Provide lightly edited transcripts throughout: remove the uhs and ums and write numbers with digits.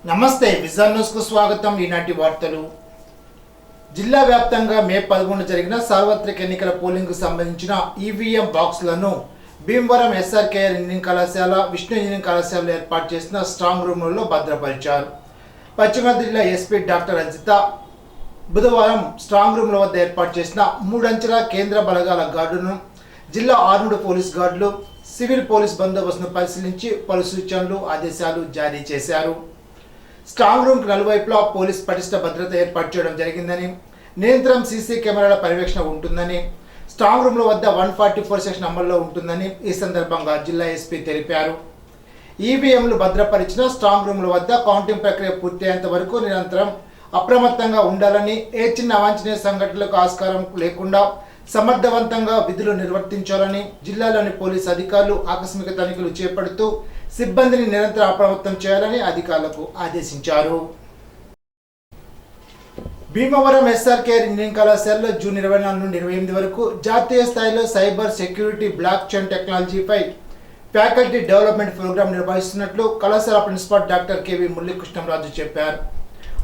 నమస్తే vision news కు స్వాగతం. ఈనాటి వార్తలు. జిల్లా వ్యాప్తంగా మే 11 జరిగిన సార్వత్రిక ఎన్నికల పోలింగ్ కు సంబంధించిన ఈవీఎం బాక్సులను భీమవరం ఎస్ఆర్కేఆర్ ఇంజనీరింగ్ కళాశాల, విష్ణు ఇంజనీరింగ్ కళాశాలలో ఏర్పాటు చేసిన స్ట్రాంగ్ రూములలో భద్రపరిచారు. పశ్చిమ జిల్లా ఎస్పీ డాక్టర్ అంజిత బుధవారం స్ట్రాంగ్ రూముల వద్ద ఏర్పాటు చేసిన 3 అంచెల కేంద్ర బలగాల గార్డును, జిల్లా ఆర్మ్డ్ పోలీస్ గార్డులు, సివిల్ పోలీస్ బందోబస్తును పరిశీలించి పలు సూచనలు, ఆదేశాలు జారీ చేశారు. స్ట్రాంగ్ రూమ్ నలువైపులా పోలీస్ పటిష్ట భద్రత ఏర్పాటు చేయడం జరిగిందని, నిరంతరం సీసీ కెమెరాల పర్యవేక్షణ ఉంటుందని, స్ట్రాంగ్ రూమ్ల వద్ద 144 సెక్షన్ అమల్లో ఉంటుందని ఈ సందర్భంగా జిల్లా ఎస్పీ తెలిపారు. ఈవీఎంలు భద్రపరిచిన స్ట్రాంగ్ రూమ్ల వద్ద కౌంటింగ్ ప్రక్రియ పూర్తయ్యేంత వరకు నిరంతరం అప్రమత్తంగా ఉండాలని, ఏ చిన్న అవాంఛనీయ సంఘటనలకు ఆస్కారం లేకుండా సమర్థవంతంగా విధులు నిర్వర్తించాలని జిల్లాలోని పోలీసు అధికారులు ఆకస్మిక తనిఖీలు చేపడుతూ సిబ్బందిని నిరంతరం అప్రమత్తం చేయాలని అధికారులకు ఆదేశించారు. భీమవరం ఎస్ఆర్కేఆర్ ఇంజనీరింగ్ కళాశాలలో జూన్ 24 నుండి 28 వరకు జాతీయ స్థాయిలో సైబర్ సెక్యూరిటీ బ్లాక్ చైన్ టెక్నాలజీపై ఫ్యాకల్టీ డెవలప్మెంట్ ప్రోగ్రాం నిర్వహిస్తున్నట్లు కళాశాల ప్రిన్సిపాల్ డాక్టర్ కేవి మురళీకృష్ణంరాజు చెప్పారు.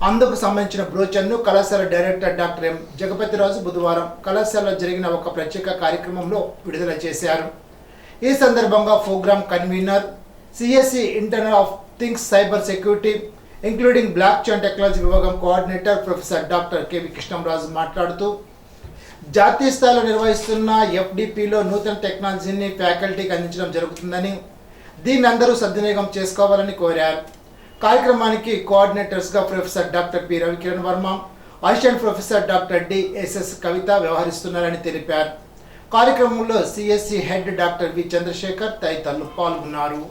అందుకు సంబంధించిన బ్రోచర్ను కళాశాల డైరెక్టర్ డాక్టర్ ఎం జగపతిరాజు బుధవారం కళాశాలలో జరిగిన ఒక ప్రత్యేక కార్యక్రమంలో విడుదల చేశారు. ఈ సందర్భంగా programme convener, CSC internal of things cyber security including block chain technology విభాగం coordinator professor doctor KV Krishnamraju మాట్లాడుతూ, జాతీయ స్థాయిలో నిర్వహిస్తున్న ఎఫ్డిపిలో నూతన టెక్నాలజీని ఫ్యాకల్టీకి అందించడం జరుగుతుందని, దీన్ని అందరూ సద్వినియోగం చేసుకోవాలని కోరారు. కార్యక్రమానికి కోఆర్డినేటర్స్గా professor doctor P Ravikiran Varma, assistant professor doctor DSS Kavitha వ్యవహరిస్తున్నారని తెలిపారు. కార్యక్రమంలో CSC head doctor V Chandrasekhar తదితరులు పాల్గొన్నారు.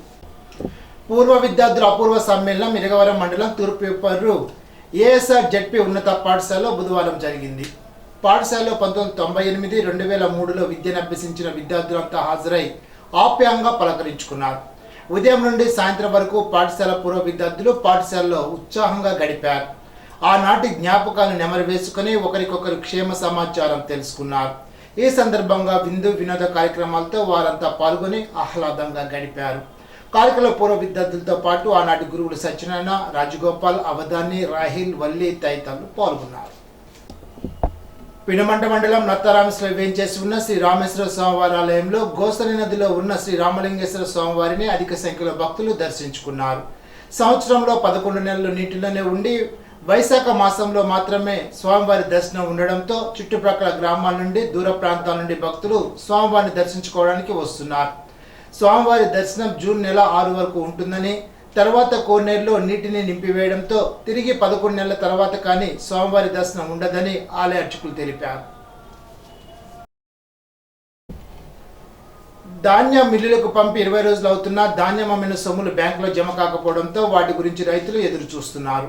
పూర్వ విద్యార్థుల అపూర్వ సమ్మేళనం ఇరగవరం మండలం తూర్పుపర్రు ఏఎస్ఆర్ జెడ్పీ ఉన్నత పాఠశాలలో బుధవారం జరిగింది. పాఠశాలలో 1998, 2003లో విద్యను అభ్యసించిన విద్యార్థులంతా హాజరై ఆప్యాయంగా పలకరించుకున్నారు. ఉదయం నుండి సాయంత్రం వరకు పాఠశాల పూర్వ విద్యార్థులు పాఠశాలలో ఉత్సాహంగా గడిపారు. ఆనాటి జ్ఞాపకాలను నెమరు వేసుకుని ఒకరికొకరు క్షేమ సమాచారం తెలుసుకున్నారు. ఈ సందర్భంగా విందు వినోద కార్యక్రమాలతో వారంతా పాల్గొని ఆహ్లాదంగా గడిపారు. కార్యక్రమంలో పూర్వ విద్యార్థులతో పాటు ఆనాటి గురువులు సత్యనారాయణ, రాజగోపాల్, అవధాని, రాహిల్, వల్లి తదితరులు పాల్గొన్నారు. పినమంట మండలం నత్తరామేశ్వర వేంచేసి ఉన్న శ్రీ రామేశ్వర స్వామివారి ఆలయంలో గోసరి నదిలో ఉన్న శ్రీ రామలింగేశ్వర స్వామివారిని అధిక సంఖ్యలో భక్తులు దర్శించుకున్నారు. సంవత్సరంలో 11 నెలలు నీటిలోనే ఉండి వైశాఖ మాసంలో మాత్రమే స్వామివారి దర్శనం ఉండడంతో చుట్టుప్రక్కల గ్రామాల నుండి, దూర ప్రాంతాల నుండి భక్తులు స్వామివారిని దర్శించుకోవడానికి వస్తున్నారు. స్వామివారి దర్శనం జూన్ నెల 6 వరకు ఉంటుందని, తర్వాత కోనేరులో నీటిని నింపివేయడంతో తిరిగి 11 నెలల తర్వాత కానీ స్వామివారి దర్శనం ఉండదని ఆలయ అర్చకులు తెలిపారు. ధాన్యం మిల్లులకు పంపి 20 రోజులు అవుతున్నా ధాన్యం అమ్మిన సొమ్ములు బ్యాంకులో జమ కాకపోవడంతో వాటి గురించి రైతులు ఎదురు చూస్తున్నారు.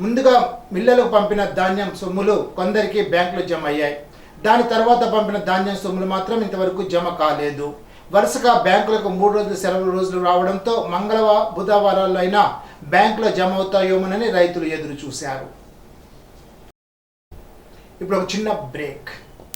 ముందుగా మిల్లులకు పంపిన ధాన్యం సొమ్ములు కొందరికి బ్యాంకులో జమ అయ్యాయి. దాని తర్వాత పంపిన ధాన్యం సొమ్ములు మాత్రం ఇంతవరకు జమ కాలేదు. వరుసగా బ్యాంకులకు 3 రోజులు సెలవు రోజులు రావడంతో బుధవారాల్లో అయినా బ్యాంకులో జమ అవుతాయోమోనని రైతులు ఎదురు చూశారు. ఇప్పుడు ఒక చిన్న బ్రేక్.